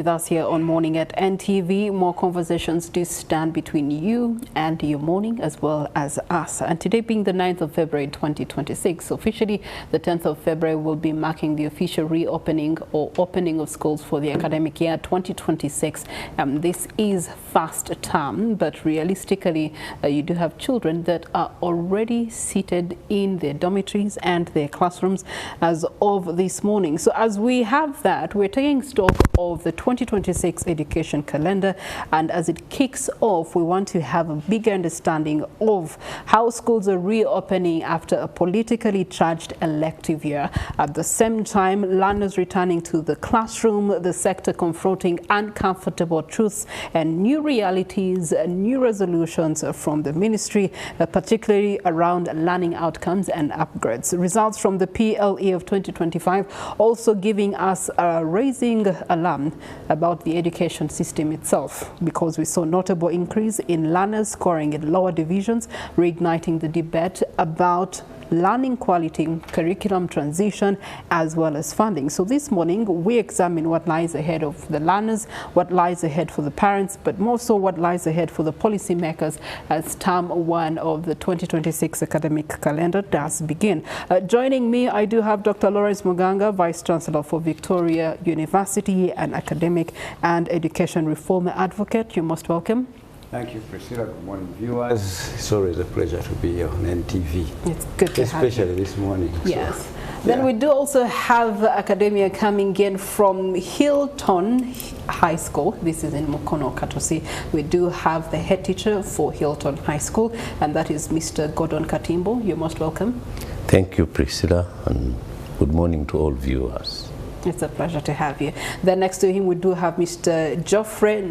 With us here on Morning at NTV, more conversations do stand between you and your morning as well as us. And today being the 9th of February 2026, officially the 10th of February will be marking the official reopening or opening of schools for the academic year 2026. This is first term, but realistically you do have children that are already seated in their dormitories and their classrooms as of this morning. So as we have that, we're taking stock of the 2026 education calendar, and as it kicks off, we want to have a bigger understanding of how schools are reopening after a politically charged elective year. At the same time, learners returning to the classroom, the sector confronting uncomfortable truths and new realities, new resolutions from the ministry, particularly around learning outcomes and upgrades. Results from the PLE of 2025 also giving us a raising alarm about the education system itself, because we saw notable increase in learners scoring in lower divisions, reigniting the debate about learning quality, curriculum transition, as well as funding. So this morning we examine what lies ahead of the learners, what lies ahead for the parents, but more so what lies ahead for the policymakers as term one of the 2026 academic calendar does begin. Joining me, I do have Dr. Lawrence Muganga, Vice Chancellor for Victoria University, an academic and education reform advocate. You're most welcome. Thank you, Priscilla. Good morning, viewers. It's always a pleasure to be here on NTV. It's good to have you. Especially this morning. Yes. So, then we do also have academia coming in from Hilton High School. This is in Mukono, Katosi. We do have the head teacher for Hilton High School, and that is Mr. Gordon Katimbo. You're most welcome. Thank you, Priscilla, and good morning to all viewers. It's a pleasure to have you. Then next to him we do have Mr. Geoffrey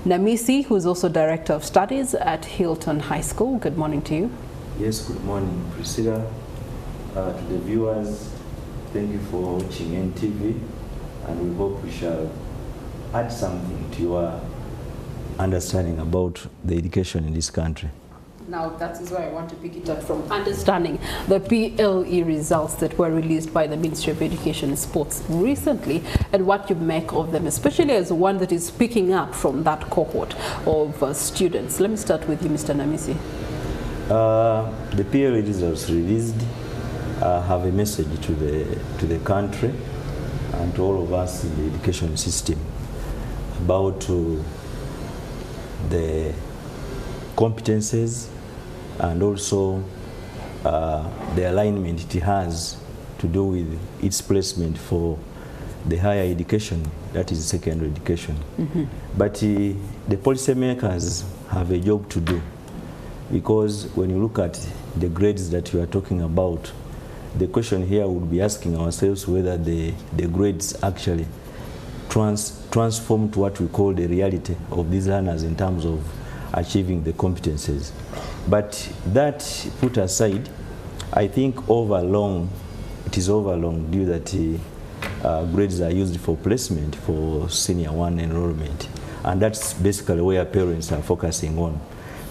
Namisi, who's also Director of Studies at Hilton High School. Good morning to you. Yes, good morning, Priscilla. To the viewers, thank you for watching NTV, and we hope we shall add something to your understanding about the education in this country. Now, that is why I want to pick it up from understanding the PLE results that were released by the Ministry of Education and Sports recently, and what you make of them, especially as one that is picking up from that cohort of students. Let me start with you, Mr. Namisi. The PLE results released have a message to the country and to all of us in the education system about the competences and also the alignment it has to do with its placement for the higher education, that is secondary education. But the policymakers have a job to do, because when you look at the grades that we are talking about, the question here would be asking ourselves whether the grades actually transform to what we call the reality of these learners in terms of achieving the competences. But that put aside, I think it is overlong due that grades are used for placement for senior one enrollment, and that's basically where parents are focusing on.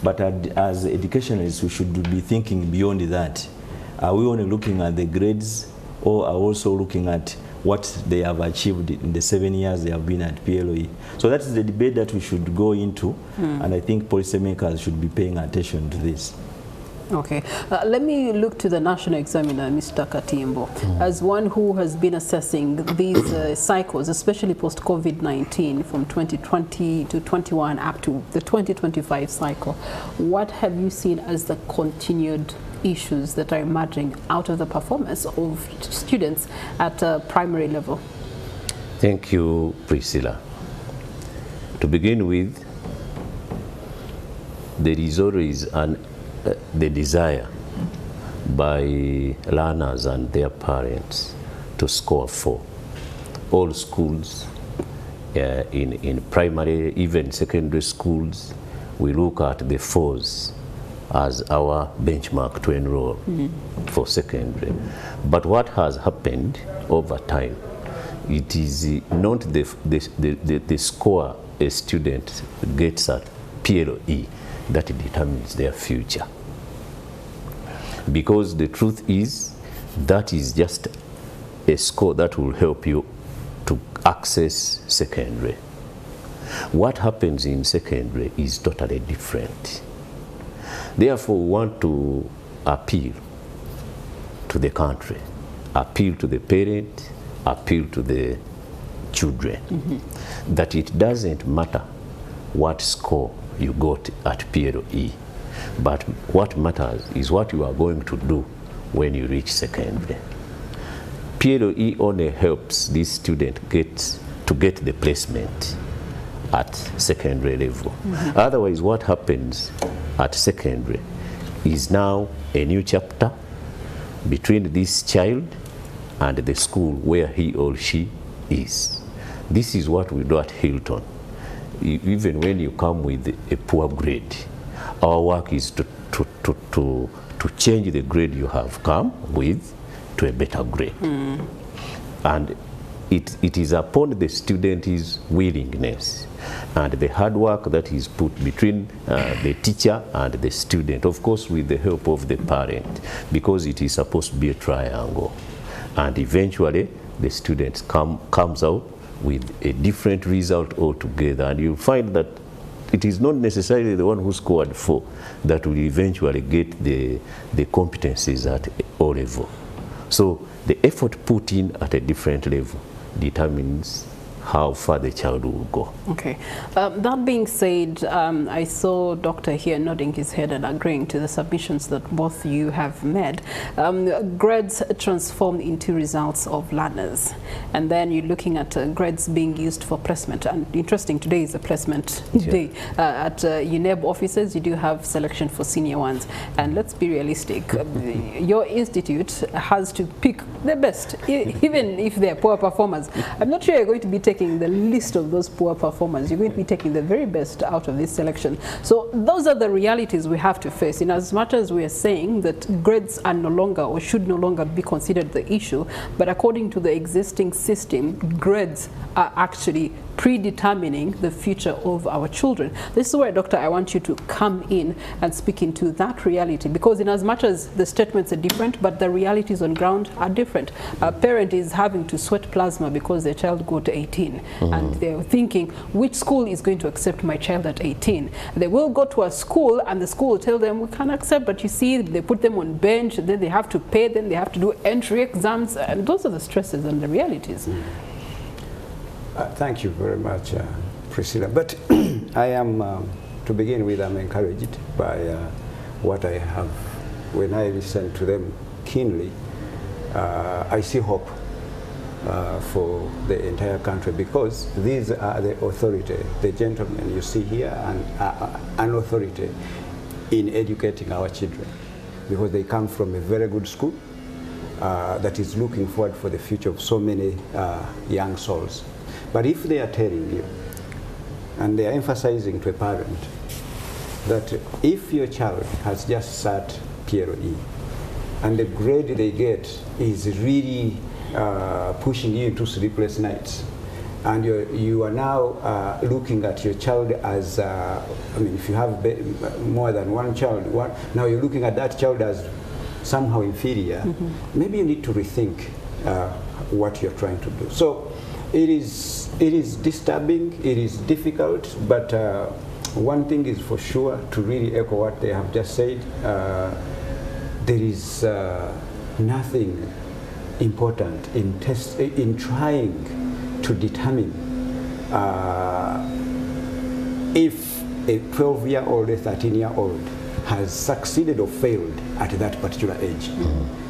But as educationalists, we should be thinking beyond that. Are we only looking at the grades, or are we also looking at what they have achieved in the 7 years they have been at PLE? So that's the debate that we should go into, and I think policymakers should be paying attention to this. Okay, let me look to the National Examiner, Mr. Katimbo, as one who has been assessing these cycles, especially post-COVID-19 from 2020 to 21 up to the 2025 cycle. What have you seen as the continued issues that are emerging out of the performance of students at a primary level? Thank you, Priscilla. To begin with, there is always the desire by learners and their parents to score 4. All schools, in primary, even secondary schools, we look at the 4s as our benchmark to enroll for secondary. But what has happened over time, it is not the score a student gets at PLE that determines their future. Because the truth is, that is just a score that will help you to access secondary. What happens in secondary is totally different. Therefore, we want to appeal to the country, appeal to the parent, appeal to the children, that it doesn't matter what score you got at PLE, but what matters is what you are going to do when you reach secondary. PLE only helps this student to get the placement at secondary level. Otherwise, what happens at secondary is now a new chapter between this child and the school where he or she is. This is what we do at Hilton. Even when you come with a poor grade, our work is to change the grade you have come with to a better grade. And it is upon the student's willingness and the hard work that is put between the teacher and the student, of course with the help of the parent, because it is supposed to be a triangle. And eventually the student comes out with a different result altogether, and you'll find that it is not necessarily the one who scored 4 that will eventually get the competencies at O level. So the effort put in at a different level determines how far the child will go. Okay. That being said, I saw Doctor here nodding his head and agreeing to the submissions that both you have made. Grades transformed into results of learners. And then you're looking at grades being used for placement. And interesting, today is a placement day. At UNEB offices, you do have selection for senior ones. And let's be realistic. Your institute has to pick the best, even if they're poor performers. I'm not sure you're going to be taking the list of those poor performers. You're going to be taking the very best out of this selection. So those are the realities we have to face. In as much as we are saying that grades are no longer or should no longer be considered the issue, but according to the existing system, grades are actually predetermining the future of our children. This is where, Doctor, I want you to come in and speak into that reality, because in as much as the statements are different, but the realities on ground are different. A parent is having to sweat plasma because their child got 18, and they're thinking, which school is going to accept my child at 18? They will go to a school and the school will tell them, we can't accept, but you see, they put them on bench, then they have to pay, then they have to do entry exams, and those are the stresses and the realities. Thank you very much, Priscilla. But I am, to begin with, I'm encouraged by what I have. When I listen to them keenly, I see hope for the entire country, because these are the authority, the gentlemen you see here, and an authority in educating our children, because they come from a very good school that is looking forward for the future of so many young souls. But if they are telling you, and they are emphasizing to a parent, that if your child has just sat PLE, and the grade they get is really pushing you into sleepless nights, and you are now looking at your child as, I mean, if you have more than one child, now you're looking at that child as somehow inferior, maybe you need to rethink what you're trying to do. So it is disturbing, it is difficult, but one thing is for sure, to really echo what they have just said, there is nothing important in trying to determine if a 12-year-old, a 13-year-old has succeeded or failed at that particular age.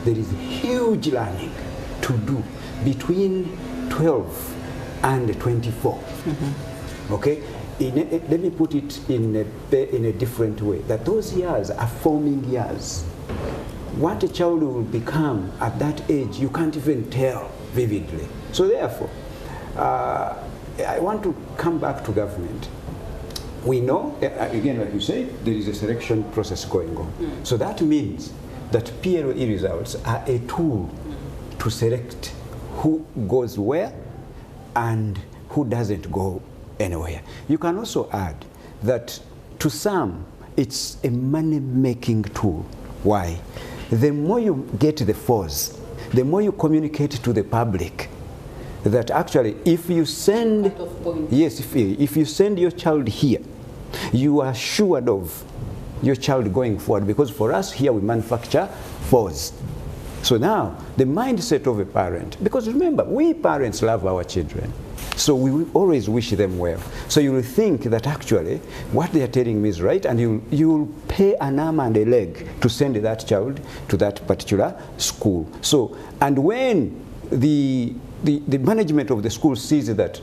There is huge learning to do between 12 and 24. Okay? Let me put it in a different way, that those years are forming years. What a child will become at that age, you can't even tell vividly. So therefore, I want to come back to government. We know, again, like you said, there is a selection process going on. So that means that PLE results are a tool to select who goes where and who doesn't go anywhere. You can also add that to some, it's a money-making tool. Why? The more you get the force, the more you communicate to the public that actually if you send, yes, if you send your child here, you are assured of your child going forward, because for us here we manufacture fours. So now the mindset of a parent, because remember, we parents love our children, so we will always wish them well. So you will think that actually what they are telling me is right, and you will pay an arm and a leg to send that child to that particular school. So, and when the management of the school sees that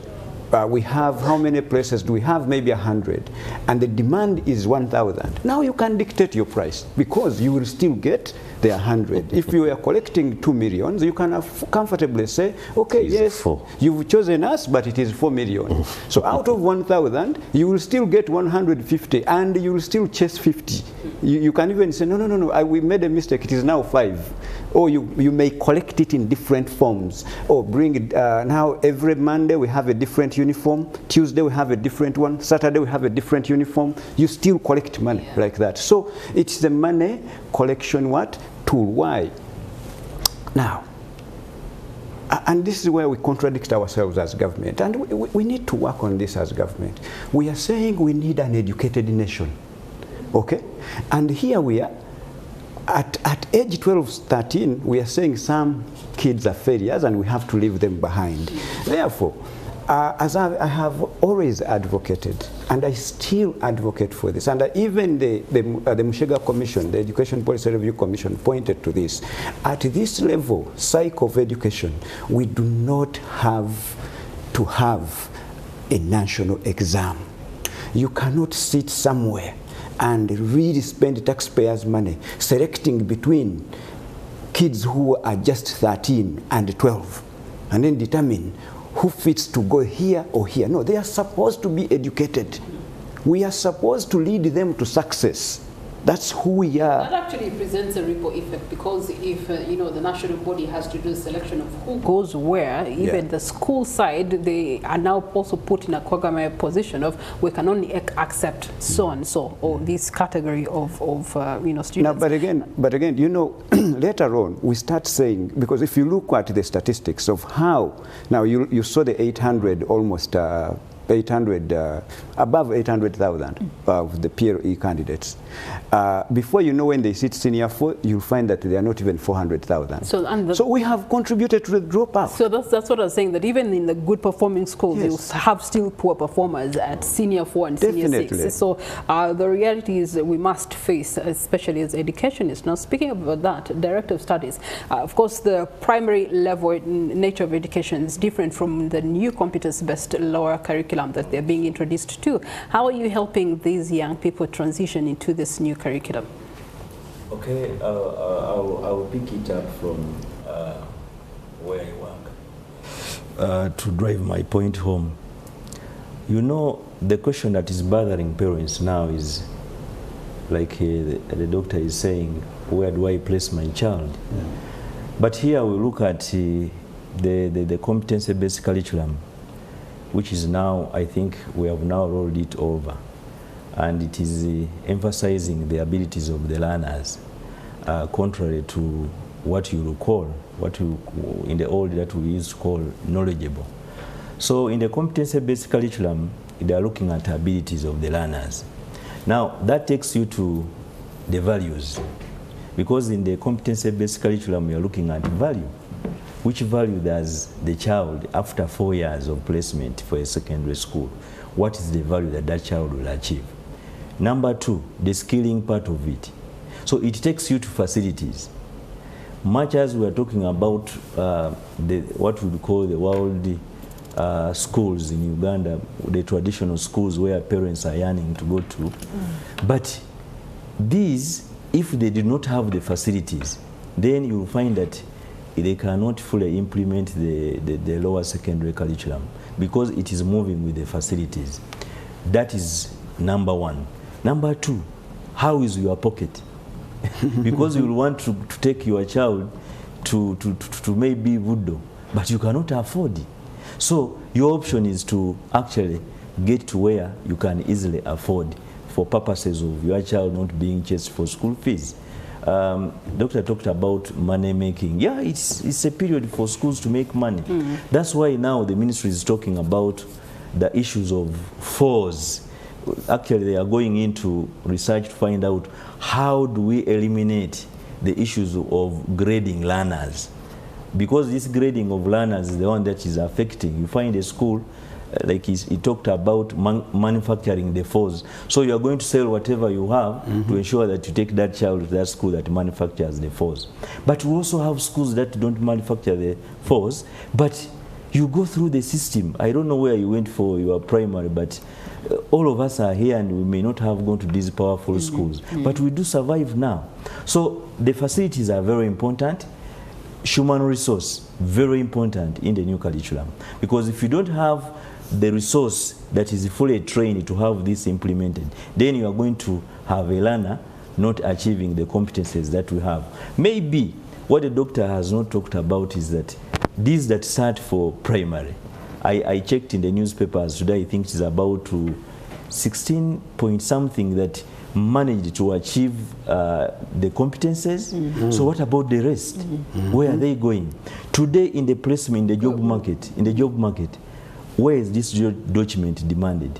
we have, how many places do we have? Maybe 100, and the demand is 1,000. Now you can dictate your price, because you will still get the 100. If you are collecting 2 million, you can comfortably say, okay, yes, you've chosen us, but it is 4 million. So out of 1,000, you will still get 150, and you will still chase 50. You can even say, no, we made a mistake, it is now 5. Or you may collect it in different forms, or bring it, now every Monday we have a different uniform, Tuesday we have a different one, Saturday we have a different uniform. You still collect money like that. So it's the money collection tool. Why? Now, and this is where we contradict ourselves as government, and we need to work on this as government. We are saying we need an educated nation, okay? And here we are, at age 12, 13, we are saying some kids are failures and we have to leave them behind. Therefore, as I have always advocated, and I still advocate for this, and even the Mushega Commission, the Education Policy Review Commission, pointed to this. At this level, cycle of education, we do not have to have a national exam. You cannot sit somewhere and really spend taxpayers' money selecting between kids who are just 13 and 12, and then determine who fits to go here or here. No, they are supposed to be educated. We are supposed to lead them to success. That's who we are. That actually presents a ripple effect, because if the national body has to do selection of who goes where, even the school side, they are now also put in a quagmire position of we can only accept so and so, or this category of students. Now, but again, later on we start saying, because if you look at the statistics of how now you saw the 800 almost. 800, above 800,000 of the PLE candidates. Before you know, when they sit senior 4, you'll find that they are not even 400,000. So we have contributed to the dropout. So that's what I was saying, that even in the good performing schools, you have still poor performers at senior 4 and senior 6. So the reality is that we must face, especially as educationists. Now, speaking about that, Director of Studies, of course, the primary level nature of education is different from the new competence-based lower curriculum that they're being introduced to. How are you helping these young people transition into this new curriculum? Okay, I will pick it up from where I work to drive my point home. You know, the question that is bothering parents now is, like the doctor is saying, where do I place my child? But here we look at the competency-based curriculum, which is now, I think we have now rolled it over, and it is emphasizing the abilities of the learners, contrary to what you recall, what you, in the old that we used to call knowledgeable. So in the competency-based curriculum, they are looking at abilities of the learners. Now, that takes you to the values, because in the competency-based curriculum, you are looking at value. Which value does the child, after 4 years of placement for a secondary school, what is the value that that child will achieve? Number 2, the skilling part of it. So it takes you to facilities. Much as we are talking about what we call the world schools in Uganda, the traditional schools where parents are yearning to go to. But these, if they do not have the facilities, then you will find that they cannot fully implement the lower secondary curriculum, because it is moving with the facilities. That is number 1. Number 2, how is your pocket? Because you will want to take your child to maybe Voodoo, but you cannot afford it. So your option is to actually get to where you can easily afford, for purposes of your child not being chased for school fees. Doctor talked about money making. Yeah, it's a period for schools to make money. That's why now the ministry is talking about the issues of fours. Actually, they are going into research to find out how do we eliminate the issues of grading learners. Because this grading of learners is the one that is affecting. You find a school, like he talked about manufacturing the fours. So you are going to sell whatever you have to ensure that you take that child to that school that manufactures the fours. But we also have schools that don't manufacture the fours, but you go through the system. I don't know where you went for your primary, but all of us are here and we may not have gone to these powerful schools. But we do survive now. So the facilities are very important. Human resource, very important in the new curriculum. Because if you don't have the resource that is fully trained to have this implemented, then you are going to have a learner not achieving the competencies that we have. Maybe what the doctor has not talked about is that these that start for primary, I checked in the newspapers today, I think it is about 16 point something that managed to achieve the competences. So what about the rest? Where are they going? Today in the placement, in the job market, where is this document demanded?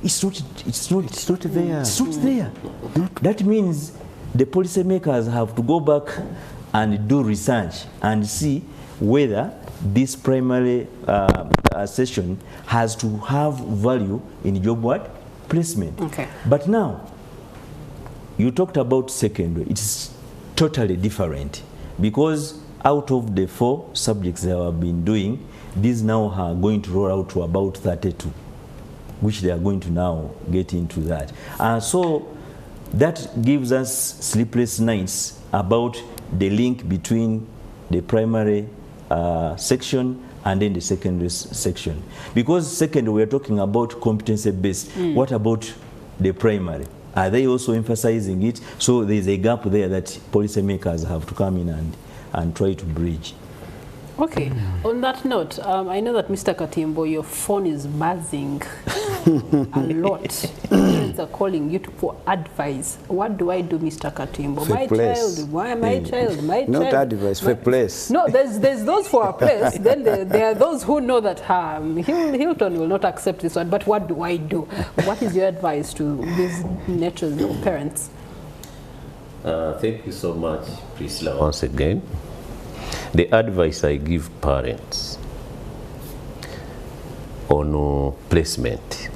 It's not there. It's not there. That means the policymakers have to go back and do research and see whether this primary session has to have value in job placement. Okay. But now, you talked about secondary. It's totally different because out of the 4 subjects they have been doing, these now are going to roll out to about 32, which they are going to now get into that. So that gives us sleepless nights about the link between the primary section and then the secondary section. Because secondary, we are talking about competency-based. What about the primary? Are they also emphasizing it? So there's a gap there that policymakers have to come in and try to bridge. Okay. On that note, I know that Mr. Katimbo, your phone is buzzing a lot. Students are calling you for advice. What do I do, Mr. Katimbo? For my place. Child, why my child, my Not child. advice, for place. No, there's those for a place. Then there are those who know that Hilton will not accept this one. But what do I do? What is your advice to these natures of parents? Thank you so much, Priscilla, once again. The advice I give parents on placement,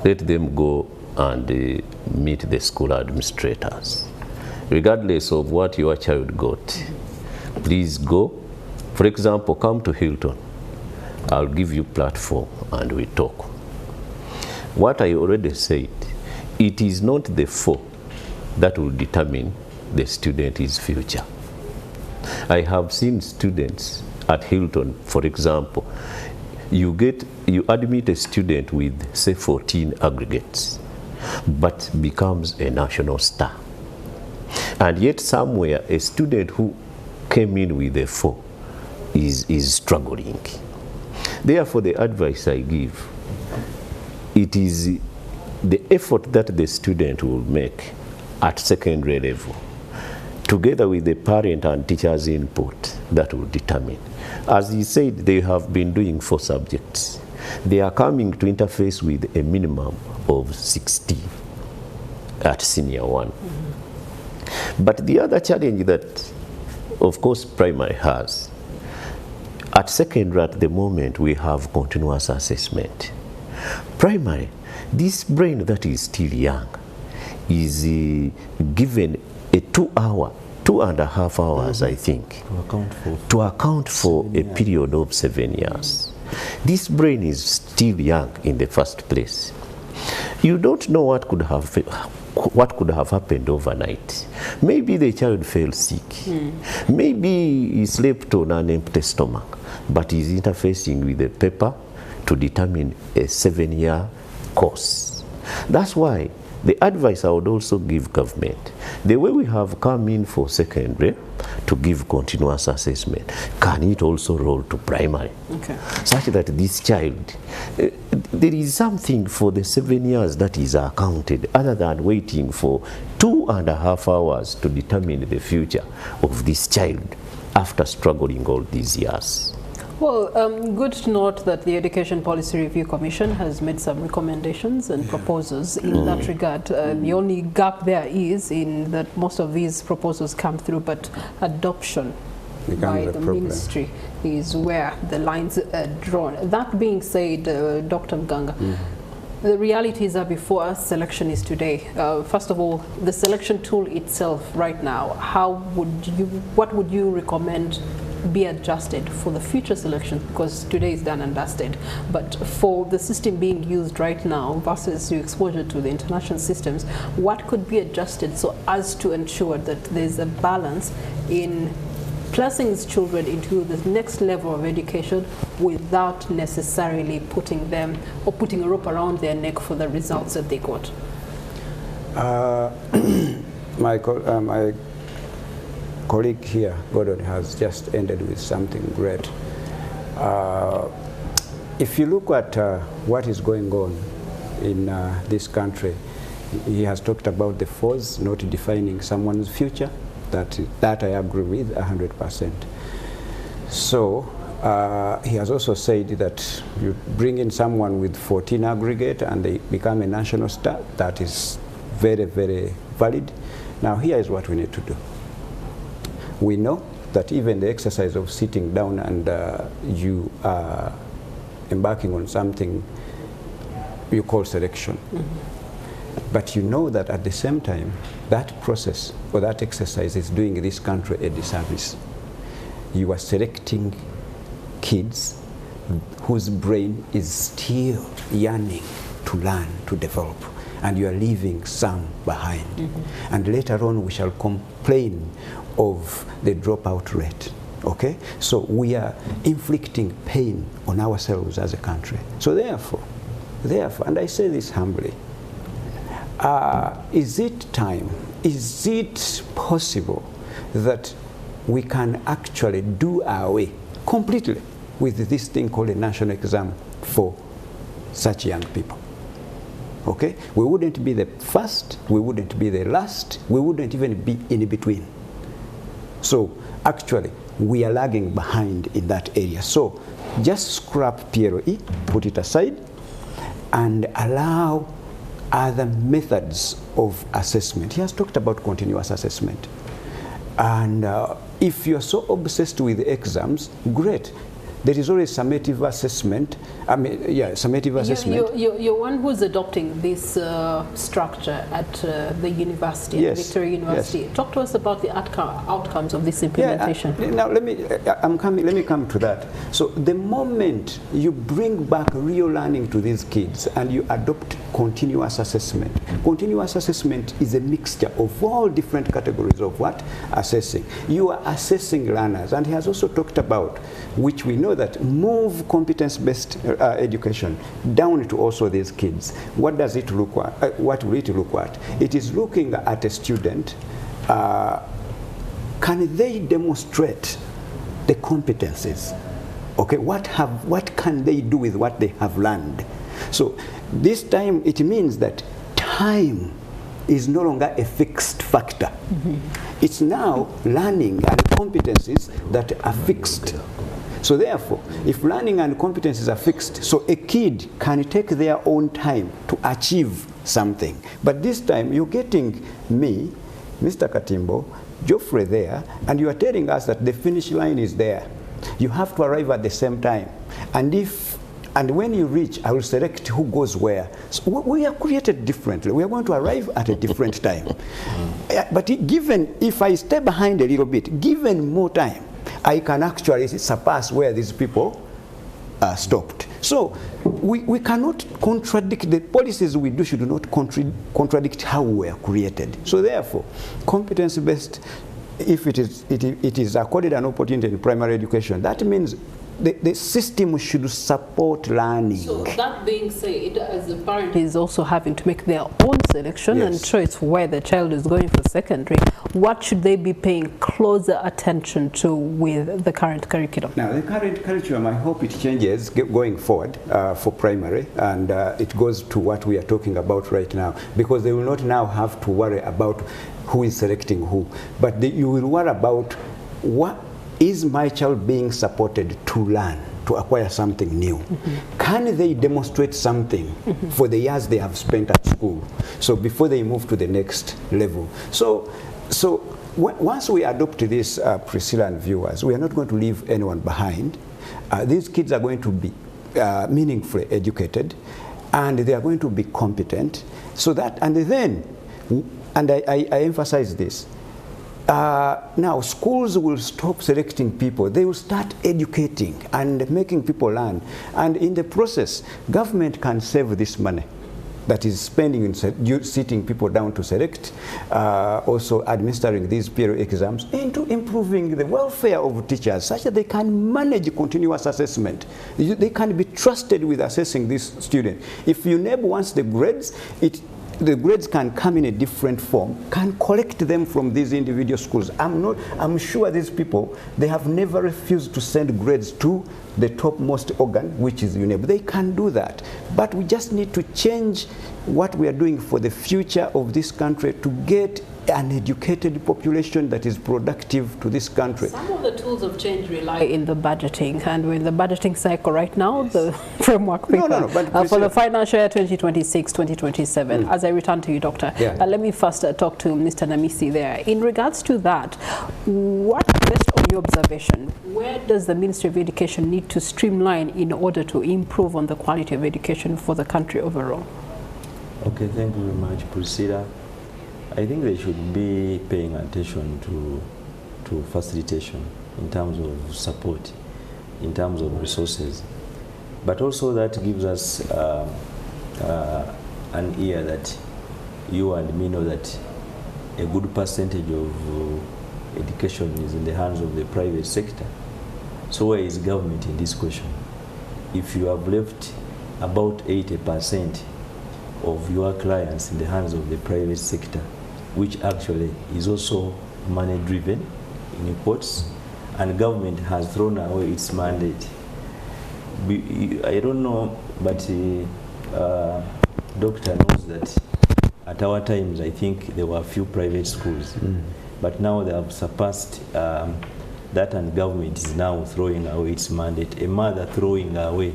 let them go and meet the school administrators. Regardless of what your child got, please go. For example, come to Hilton. I'll give you platform and we talk. What I already said, it is not the 4 that will determine the student's future. I have seen students at Hilton, for example, you admit a student with, say, 14 aggregates, but becomes a national star. And yet somewhere a student who came in with a 4 is struggling. Therefore, the advice I give, it is the effort that the student will make at secondary level, together with the parent and teacher's input, that will determine. As he said, they have been doing 4 subjects. They are coming to interface with a minimum of 60 at senior 1. But the other challenge that, of course, primary has, at secondary at the moment, we have continuous assessment. Primary, this brain that is still young is given a 2.5 hours, I think, to account for a period of 7 years. This brain is still young in the first place. You don't know what could have happened overnight. Maybe the child fell sick. Maybe he slept on an empty stomach, but he's interfacing with the paper to determine a 7-year course. That's why the advice I would also give government, the way we have come in for secondary to give continuous assessment, can it also roll to primary? Okay. Such that this child, there is something for the 7 years that is accounted, other than waiting for 2.5 hours to determine the future of this child after struggling all these years. Well, good to note that the Education Policy Review Commission has made some recommendations and proposals in that regard. The only gap there is in that most of these proposals come through, but adoption by the ministry is where the lines are drawn. That being said, Dr. Mganga, the realities are before us. Selection is today. First of all, the selection tool itself right now, what would you recommend be adjusted for the future selection, because today is done and dusted, but for the system being used right now versus your exposure to the international systems, what could be adjusted so as to ensure that there's a balance in placing these children into the next level of education without necessarily putting them or putting a rope around their neck for the results that they got? My colleague here, Gordon, has just ended with something great. If you look at what is going on in this country, he has talked about the force not defining someone's future. That I agree with 100%. So he has also said that you bring in someone with 14 aggregate and they become a national star. That is very, very valid. Now here is what we need to do. We know that even the exercise of sitting down and you are embarking on something you call selection. But you know that at the same time, that process or that exercise is doing this country a disservice. You are selecting kids whose brain is still yearning to learn, to develop, and you are leaving some behind. And later on we shall complain of the dropout rate. Okay? So we are inflicting pain on ourselves as a country. So therefore, and I say this humbly, is it time, is it possible that we can actually do away completely with this thing called a national exam for such young people? Okay? We wouldn't be the first, we wouldn't be the last, we wouldn't even be in between. So actually, we are lagging behind in that area. So just scrap PLE, put it aside, and allow other methods of assessment. He has talked about continuous assessment. And if you're so obsessed with exams, great. There is always summative assessment. Summative assessment. You're one who's adopting this structure at the university, yes, Victoria University. Yes. Talk to us about the outcomes of this implementation. Now let me come to that. So the moment you bring back real learning to these kids and you adopt continuous assessment is a mixture of all different categories of what? Assessing. You are assessing learners, and he has also talked about, which we know, that move competence-based education down to also these kids. What does it look at? What will it look at? It is looking at a student. Can they demonstrate the competencies? Okay, what can they do with what they have learned? So this time it means that time is no longer a fixed factor. It's now learning and competencies that are fixed. So therefore, if learning and competencies are fixed, so a kid can take their own time to achieve something. But this time, you're getting me, Mr. Katimbo, Geoffrey there, and you are telling us that the finish line is there. You have to arrive at the same time. And when you reach, I will select who goes where. So we are created differently. We are going to arrive at a different time. But given, if I stay behind a little bit, given more time, I can actually surpass where these people stopped. So we cannot contradict the policies we do, should not contradict how we are created. So therefore, competence-based, if it is accorded an opportunity in primary education, that means the system should support learning. So that being said, as a parent is also having to make their own selection and choice where the child is going for secondary, what should they be paying closer attention to with the current curriculum? Now, the current curriculum, I hope it changes going forward for primary, and it goes to what we are talking about right now, because they will not now have to worry about who is selecting who, but you will worry about what is my child being supported to learn, to acquire something new. Can they demonstrate something for the years they have spent at school, so before they move to the next level? So once we adopt this, Priscilla and viewers, we are not going to leave anyone behind. These kids are going to be meaningfully educated, and they are going to be competent, so that, and then, and I emphasize this, now schools will stop selecting people. They will start educating and making people learn, and in the process government can save this money that is spending in sitting people down to select, also administering these peer exams, into improving the welfare of teachers such that they can manage continuous assessment. They can be trusted with assessing this student. If UNEB wants the grades, the grades can come in a different form, can collect them from these individual schools. I'm sure these people, they have never refused to send grades to the topmost organ, which is UNEB. They can do that. But we just need to change what we are doing for the future of this country to get an educated population that is productive to this country. Some of the tools of change rely in the budgeting, and we're in the budgeting cycle right now, the framework paper for the financial year 2026-2027. As I return to you, Doctor, let me first talk to Mr. Namisi there. In regards to that, what, based on your observation, where does the Ministry of Education need to streamline in order to improve on the quality of education for the country overall? Okay, thank you very much, Priscilla. I think they should be paying attention to facilitation in terms of support, in terms of resources, but also that gives us an ear that you and me know that a good percentage of education is in the hands of the private sector. So where is government in this question? If you have left about 80% of your clients in the hands of the private sector, which actually is also money-driven, in quotes, and government has thrown away its mandate. I don't know, but Doctor knows that at our times, I think there were a few private schools, but now they have surpassed that, and government is now throwing away its mandate, a mother throwing away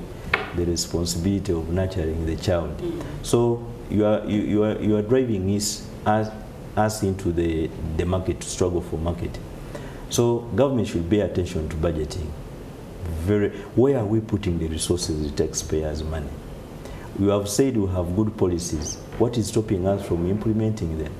the responsibility of nurturing the child. So you are driving us into the market, to struggle for market. So government should pay attention to budgeting. Where are we putting the resources, the taxpayers' money? We have said we have good policies. What is stopping us from implementing them?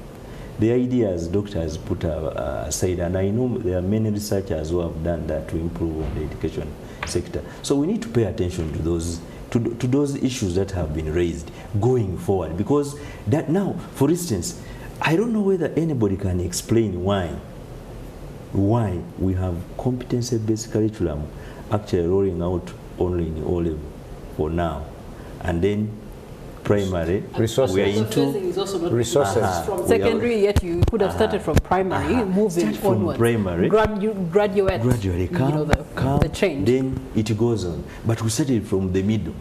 The ideas doctors put aside, and I know there are many researchers who have done that to improve on the education sector. So we need to pay attention to those issues that have been raised going forward, because that now, for instance, I don't know whether anybody can explain why we have competency-based curriculum actually rolling out only in O-level for now, and then primary resources. We are into resources from secondary. Yet you could have started from primary, moving onwards. Primary, gradually come, the change. Then it goes on. But we started from the middle,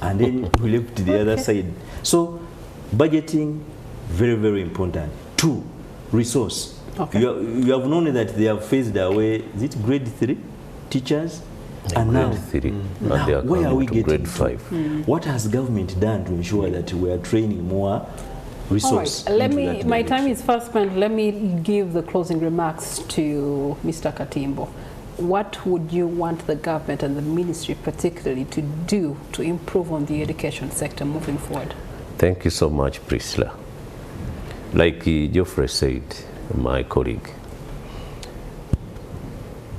and then we left to the other side. So budgeting, very, very important. 2, resource. You have known that they have phased away, is it grade 3 teachers? And grade now, 3. Now they are where are we to getting grade 5? What has government done to ensure that we are training more resource? All right, my time is fast spent. Let me give the closing remarks to Mr. Katimbo. What would you want the government and the ministry particularly to do to improve on the education sector moving forward? Thank you so much, Priscilla. Like Geoffrey said, my colleague,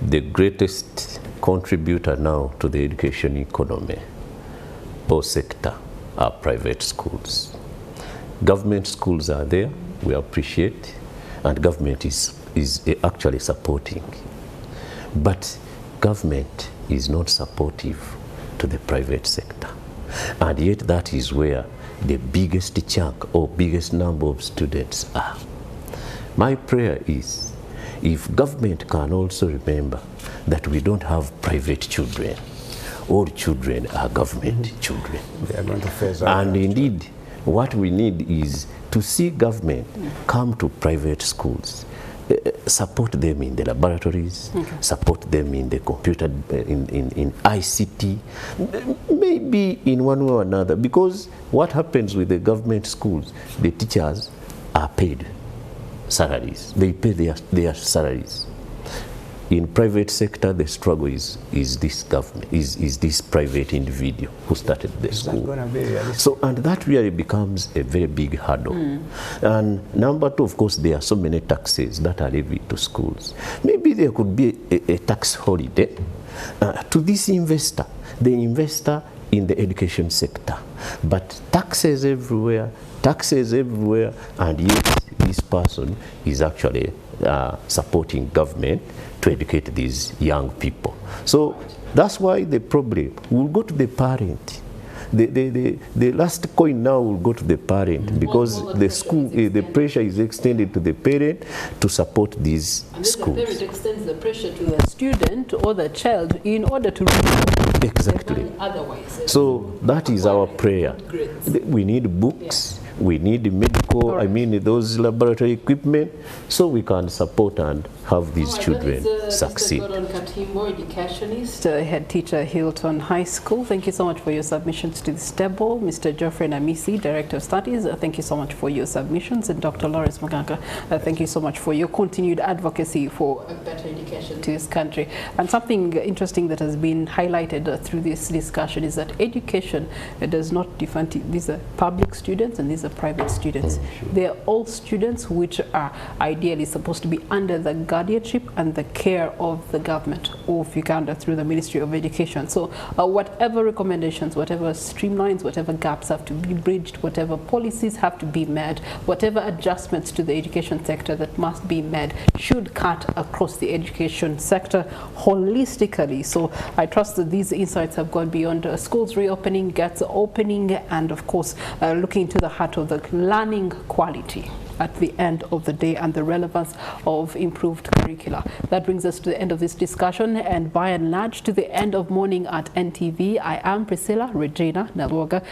the greatest contributor now to the education economy or sector are private schools. Government schools are there, we appreciate, and government is actually supporting. But government is not supportive to the private sector. And yet that is where the biggest chunk or biggest number of students are. My prayer is, if government can also remember that we don't have private children, all children are government children. They are going to face out. And indeed, what we need is to see government come to private schools, support them in the laboratories, support them in the computer, in ICT, maybe in one way or another. Because what happens with the government schools, the teachers are paid salaries. They pay their salaries. In private sector, the struggle is this government, is this private individual who started the school. So, and that really becomes a very big hurdle. And number two, of course, there are so many taxes that are levied to schools. Maybe there could be a tax holiday to this investor, the investor in the education sector. But taxes everywhere, and yet this person is actually supporting government to educate these young people. So that's why the problem will go to the parent. The last coin now will go to the parent, because the school, the pressure is extended to the parent to support these schools. The parent extends the pressure to the student or the child in order to exactly. Otherwise, so that is our prayer. We need books. We need medical, I mean those laboratory equipment, so we can support and have these children succeed. Mr. Gordon Katimbo, educationist, head teacher, Hilton High School. Thank you so much for your submissions to this table. Mr. Geoffrey Namisi, Director of Studies, thank you so much for your submissions. And Dr. Lawrence Maganga, thank you so much for your continued advocacy for a better education to this country. And something interesting that has been highlighted through this discussion is that education does not define, these are public students and these are private students. They are all students which are ideally supposed to be under the guardianship and the care of the government of Uganda through the Ministry of Education. So whatever recommendations, whatever streamlines, whatever gaps have to be bridged, whatever policies have to be made, whatever adjustments to the education sector that must be made should cut across the education sector holistically. So I trust that these insights have gone beyond schools reopening, gates opening, and of course looking into the heart of the learning quality at the end of the day and the relevance of improved curricula. That brings us to the end of this discussion, and by and large to the end of Morning at NTV. I am Priscilla Regina Nalwoga.